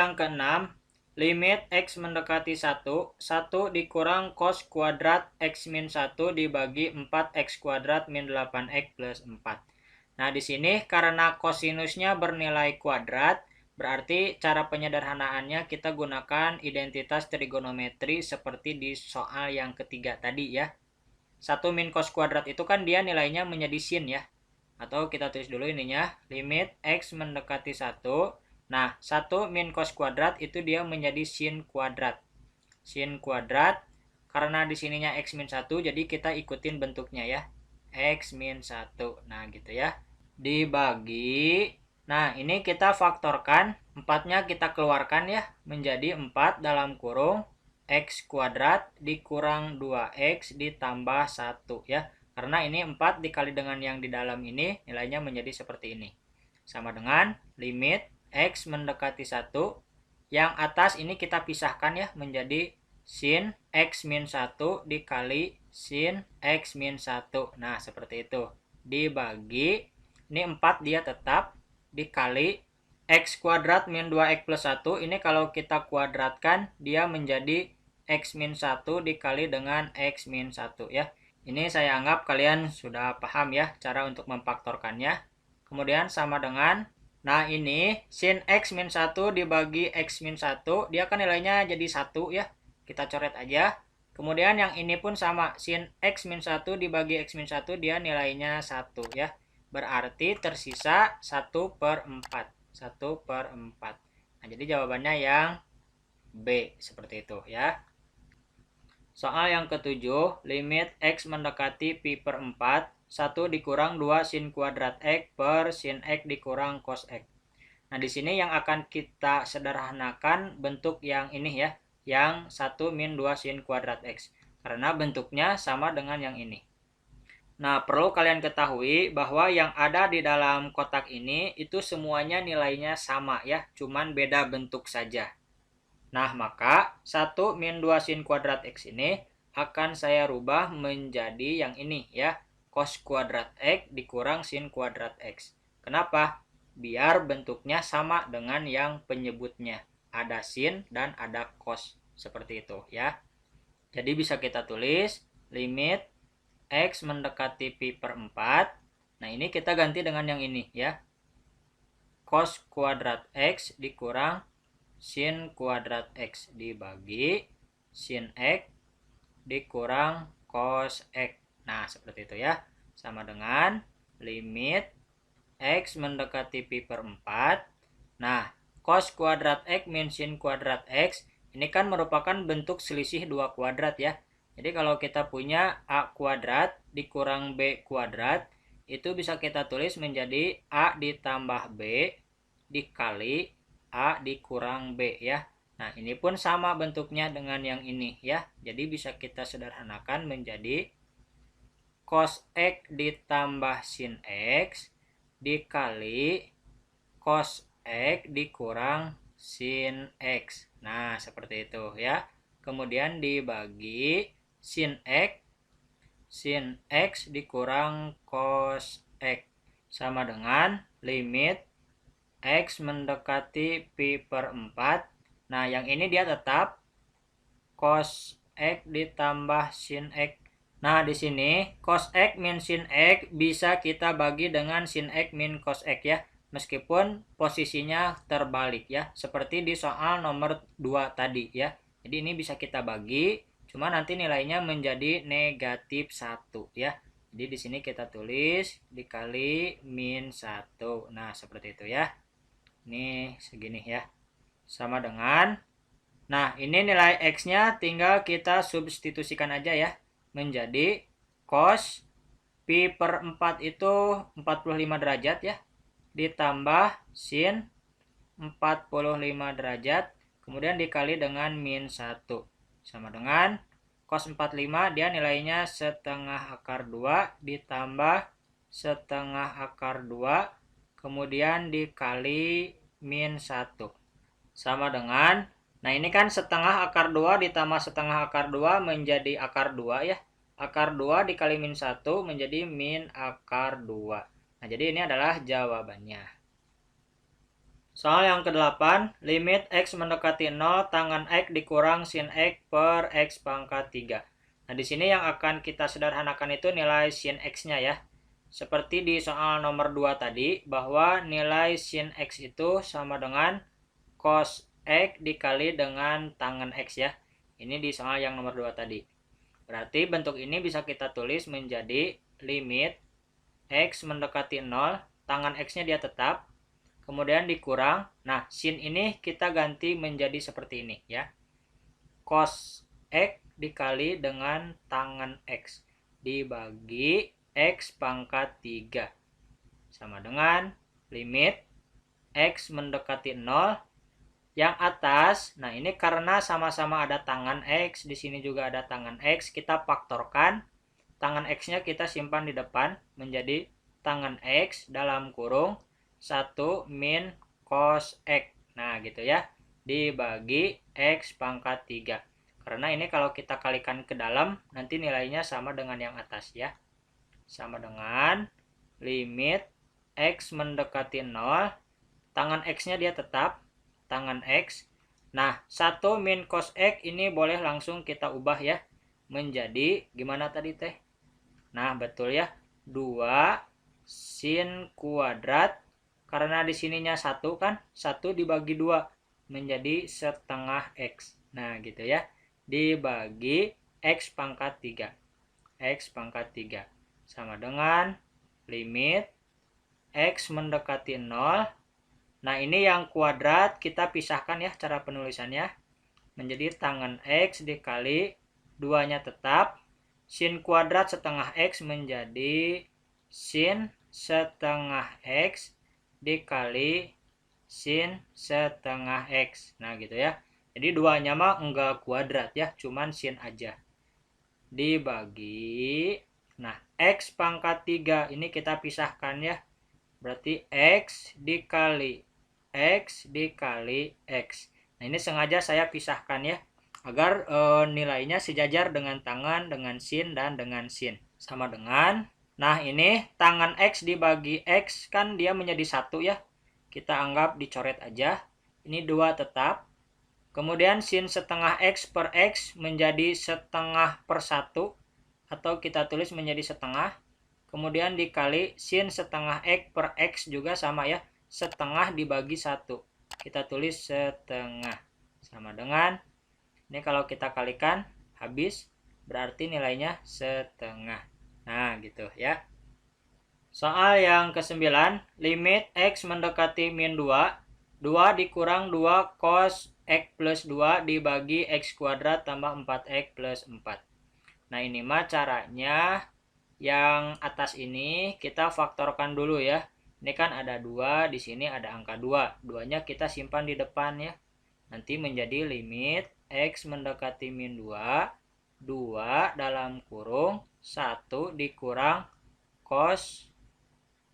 yang keenam, limit X mendekati 1, 1 dikurang cos kuadrat X min 1 dibagi 4X kuadrat min 8X plus 4. Nah, di sini karena kosinusnya bernilai kuadrat, berarti cara penyederhanaannya kita gunakan identitas trigonometri seperti di soal yang ketiga tadi ya. 1 min cos kuadrat itu kan dia nilainya menjadi sin ya. Atau kita tulis dulu ininya, limit X mendekati 1. Nah, 1 min cos kuadrat itu dia menjadi sin kuadrat. Sin kuadrat, karena di sininya X min 1, jadi kita ikutin bentuknya ya. X min 1. Nah, gitu ya. Dibagi, nah ini kita faktorkan, 4-nya kita keluarkan ya, menjadi 4 dalam kurung X kuadrat dikurang 2X ditambah 1 ya. Karena ini 4 dikali dengan yang di dalam ini, nilainya menjadi seperti ini. Sama dengan limit X mendekati 1. Yang atas ini kita pisahkan ya, menjadi sin X min 1 dikali sin X min 1. Nah, seperti itu. Dibagi, ini 4 dia tetap, dikali X kuadrat min 2X plus 1. Ini kalau kita kuadratkan, dia menjadi X min 1 dikali dengan X min 1 ya. Ini saya anggap kalian sudah paham ya cara untuk memfaktorkannya. Kemudian sama dengan, nah ini sin X min 1 dibagi X min 1, dia kan nilainya jadi 1 ya. Kita coret aja. Kemudian yang ini pun sama, sin X min 1 dibagi X min 1, dia nilainya 1 ya. Berarti tersisa 1/4. 1/4. Nah, jadi jawabannya yang B, seperti itu ya. Soal yang ketujuh, limit X mendekati pi/4, 1 dikurang 2 sin kuadrat X per sin X dikurang cos X. Nah, di sini yang akan kita sederhanakan bentuk yang ini ya, yang 1 min 2 sin kuadrat X. Karena bentuknya sama dengan yang ini. Nah, perlu kalian ketahui bahwa yang ada di dalam kotak ini itu semuanya nilainya sama ya, cuman beda bentuk saja. Nah, maka 1 min 2 sin kuadrat X ini akan saya rubah menjadi yang ini ya, cos kuadrat X dikurang sin kuadrat X. Kenapa? Biar bentuknya sama dengan yang penyebutnya. Ada sin dan ada cos. Seperti itu ya. Jadi bisa kita tulis limit X mendekati pi/4. Nah, ini kita ganti dengan yang ini ya. Cos kuadrat X dikurang sin kuadrat X dibagi sin X dikurang cos X. Nah, seperti itu ya. Sama dengan limit X mendekati pi/4. Nah, cos kuadrat X min sin kuadrat X ini kan merupakan bentuk selisih 2 kuadrat ya. Jadi kalau kita punya A kuadrat dikurang B kuadrat, itu bisa kita tulis menjadi A ditambah B dikali A dikurang B ya. Nah, ini pun sama bentuknya dengan yang ini ya. Jadi bisa kita sederhanakan menjadi cos X ditambah sin X dikali cos X dikurang sin X. Nah, seperti itu ya. Kemudian dibagi sin X dikurang cos X. Sama dengan limit X mendekati pi/4. Nah, yang ini dia tetap cos X ditambah sin X. Nah, di sini cos X min sin X bisa kita bagi dengan sin X min cos X ya. Meskipun posisinya terbalik ya. Seperti di soal nomor 2 tadi ya. Jadi ini bisa kita bagi. Cuma nanti nilainya menjadi negatif 1 ya. Jadi di sini kita tulis dikali min 1. Nah, seperti itu ya. Ini segini ya. Sama dengan, nah ini nilai X-nya tinggal kita substitusikan aja ya. Menjadi cos pi/4 itu 45 derajat ya. Ditambah sin 45 derajat. Kemudian dikali dengan min 1. Sama dengan cos 45 dia nilainya setengah akar 2 ditambah setengah akar 2. Kemudian dikali min 1. Sama dengan, nah ini kan setengah akar 2 ditambah setengah akar 2 menjadi akar 2 ya. Akar 2 dikali min 1 menjadi min akar 2. Nah, jadi ini adalah jawabannya. Soal yang ke-8, limit X mendekati 0, tangan X dikurang sin X per X pangkat 3. Nah, di sini yang akan kita sederhanakan itu nilai sin X-nya ya. Seperti di soal nomor 2 tadi, bahwa nilai sin X itu sama dengan cos X dikali dengan tangan X ya. Ini di soal yang nomor 2 tadi. Berarti bentuk ini bisa kita tulis menjadi limit X mendekati 0, tangan X-nya dia tetap, kemudian dikurang. Nah, sin ini kita ganti menjadi seperti ini ya. Cos X dikali dengan tangan X dibagi X pangkat 3. Sama dengan limit X mendekati 0. Yang atas, nah ini karena sama-sama ada tangan X, di sini juga ada tangan X, kita faktorkan. Tangan X-nya kita simpan di depan menjadi tangan X dalam kurung 1 min cos X. Nah, gitu ya. Dibagi X pangkat 3. Karena ini kalau kita kalikan ke dalam, nanti nilainya sama dengan yang atas ya. Sama dengan limit X mendekati 0. Tangan X-nya dia tetap, tangan X. Nah, 1 min cos X ini boleh langsung kita ubah ya. Menjadi, gimana tadi teh? Nah, betul ya. 2 sin kuadrat. Karena di sininya 1 kan. 1 dibagi 2 menjadi setengah X. Nah, gitu ya. Dibagi X pangkat 3. X pangkat 3. Sama dengan limit X mendekati 0. Nah, ini yang kuadrat kita pisahkan ya cara penulisannya. Menjadi tangan X dikali 2-nya tetap. Sin kuadrat setengah X menjadi sin setengah X dikali sin setengah X. Nah, gitu ya. Jadi 2-nya mah enggak kuadrat ya, cuman sin aja. Dibagi, nah, X pangkat 3 ini kita pisahkan ya. Berarti X dikali X dikali X. Nah, ini sengaja saya pisahkan ya, agar nilainya sejajar dengan tangan, dengan sin, dan dengan sin. Sama dengan, nah ini tangan X dibagi X kan dia menjadi 1 ya. Kita anggap dicoret aja. Ini 2 tetap. Kemudian sin setengah X per X menjadi setengah per 1. Atau kita tulis menjadi setengah. Kemudian dikali sin setengah X per X juga sama ya. Setengah dibagi 1. Kita tulis setengah. Sama dengan, ini kalau kita kalikan habis, berarti nilainya setengah. Nah, gitu ya. Soal yang ke-9, limit X mendekati min 2. 2 dikurang 2 cos X plus 2 dibagi X kuadrat tambah 4X plus 4. Nah, ini mah caranya yang atas ini kita faktorkan dulu ya. Ini kan ada 2, di sini ada angka 2. 2-nya kita simpan di depan ya. Nanti menjadi limit X mendekati min 2. 2 dalam kurung 1 dikurang cos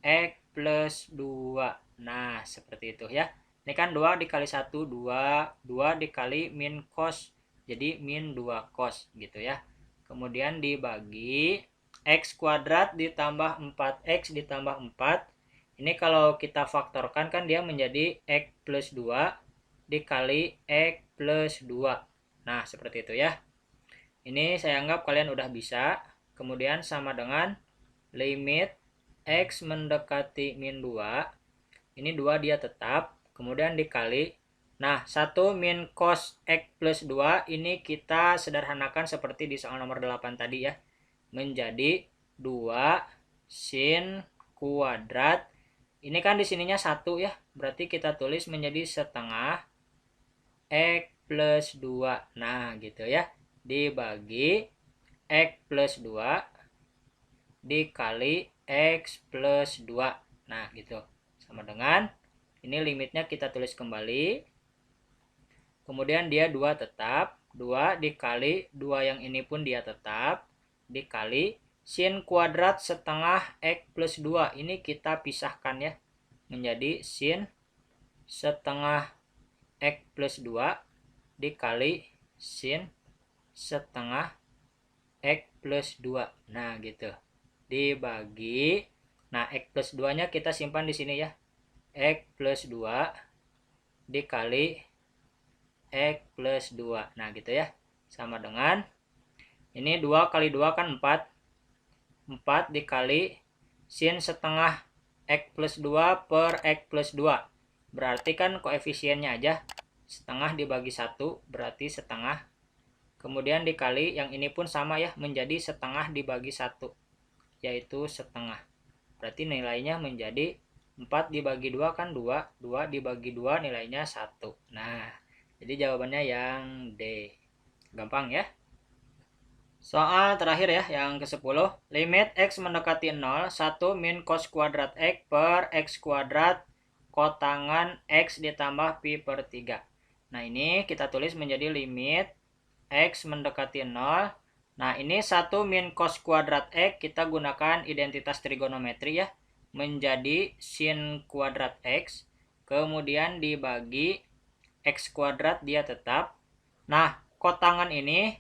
X plus 2. Nah, seperti itu ya. Ini kan 2 dikali 1, 2. 2 dikali min cos. Jadi min 2 cos gitu ya. Kemudian dibagi X kuadrat ditambah 4X ditambah 4. Ini kalau kita faktorkan kan dia menjadi X plus 2 dikali X plus 2. Nah, seperti itu ya. Ini saya anggap kalian udah bisa. Kemudian sama dengan limit X mendekati min 2. Ini 2 dia tetap. Kemudian dikali. Nah, 1 min cos X plus 2 ini kita sederhanakan seperti di soal nomor 8 tadi ya. Menjadi 2 sin kuadrat. Ini kan di sininya 1 ya. Berarti kita tulis menjadi setengah X plus 2. Nah, gitu ya. Dibagi X plus 2 dikali X plus 2. Nah, gitu. Sama dengan, ini limitnya kita tulis kembali. Kemudian dia 2 tetap. 2 dikali 2 yang ini pun dia tetap. Dikali sin kuadrat setengah X plus 2. Ini kita pisahkan ya. Menjadi sin setengah X plus 2 dikali sin setengah X plus 2. Nah, gitu. Dibagi. Nah, X plus 2-nya kita simpan di sini ya. X plus 2 dikali X plus 2. Nah, gitu ya. Sama dengan, ini 2 kali 2 kan 4. 4 dikali sin setengah X plus 2 per X plus 2. Berarti kan koefisiennya aja. Setengah dibagi 1 berarti setengah. Kemudian dikali, yang ini pun sama ya, menjadi setengah dibagi 1. Yaitu setengah. Berarti nilainya menjadi 4 dibagi 2 kan 2. 2 dibagi 2 nilainya 1. Nah, jadi jawabannya yang D. Gampang ya. Soal terakhir ya, yang ke-10. Limit X mendekati 0, 1 min cos kuadrat X per X kuadrat kotangan X ditambah pi per 3. Nah, ini kita tulis menjadi limit X mendekati 0. Nah, ini 1 min cos kuadrat X, kita gunakan identitas trigonometri ya, menjadi sin kuadrat X, kemudian dibagi X kuadrat dia tetap. Nah, kotangan ini,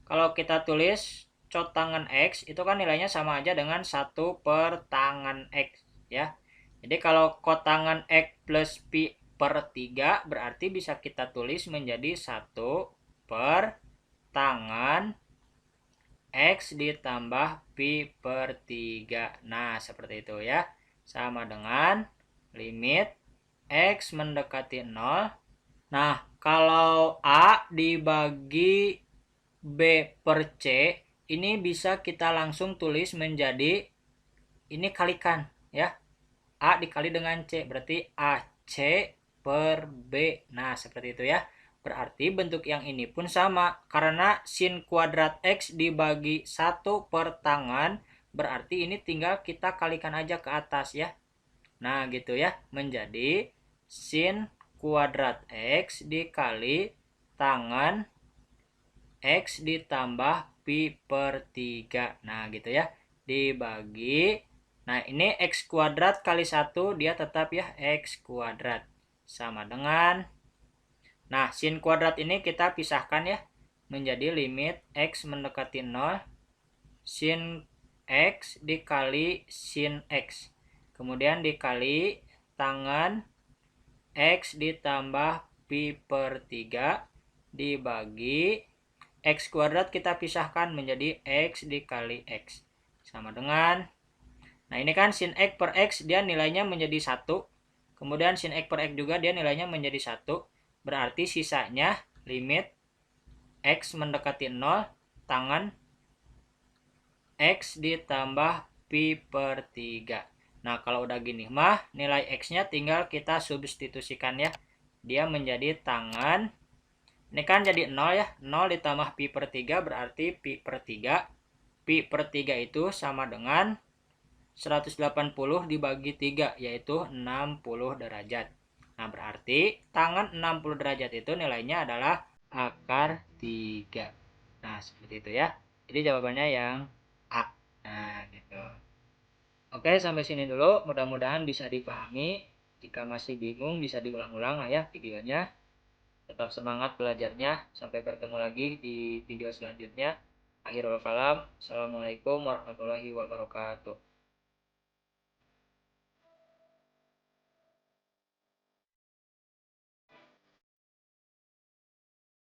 kalau kita tulis cotangan X, itu kan nilainya sama aja dengan 1 per tangan X, ya. Jadi, kalau kotangan X plus pi per 3, berarti bisa kita tulis menjadi 1 per tangan X ditambah pi per 3. Nah, seperti itu ya. Sama dengan limit X mendekati 0. Nah, kalau A dibagi B per C, ini bisa kita langsung tulis menjadi, ini kalikan ya. A dikali dengan C, berarti AC per B. Nah, seperti itu ya. Berarti bentuk yang ini pun sama. Karena sin kuadrat X dibagi 1 per tangan, berarti ini tinggal kita kalikan aja ke atas ya. Nah, gitu ya. Menjadi sin kuadrat X dikali tangan X ditambah pi per 3. Nah, gitu ya. Dibagi. Nah, ini X kuadrat kali 1, dia tetap ya X kuadrat. Sama dengan, nah, sin kuadrat ini kita pisahkan ya. Menjadi limit X mendekati 0. Sin X dikali sin X. Kemudian dikali tangan X ditambah pi per 3 dibagi X kuadrat kita pisahkan menjadi X dikali X. Sama dengan, nah ini kan sin X per X dia nilainya menjadi 1. Kemudian sin X per X juga dia nilainya menjadi 1. Berarti sisanya limit X mendekati 0 tangan X ditambah pi per 3. Nah, kalau udah gini mah, nilai X-nya tinggal kita substitusikan ya. Dia menjadi tangan, ini kan jadi 0 ya. 0 ditambah pi per 3 berarti pi per 3. Pi per 3 itu sama dengan 180 dibagi 3, yaitu 60 derajat. Nah, berarti tangan 60 derajat itu nilainya adalah akar 3. Nah, seperti itu ya. Jadi jawabannya yang A. Nah, gitu. Oke, sampai sini dulu. Mudah-mudahan bisa dipahami. Jika masih bingung, bisa diulang-ulang lah ya videonya. Tetap semangat belajarnya. Sampai bertemu lagi di video selanjutnya. Akhirul kalam. Assalamualaikum warahmatullahi wabarakatuh.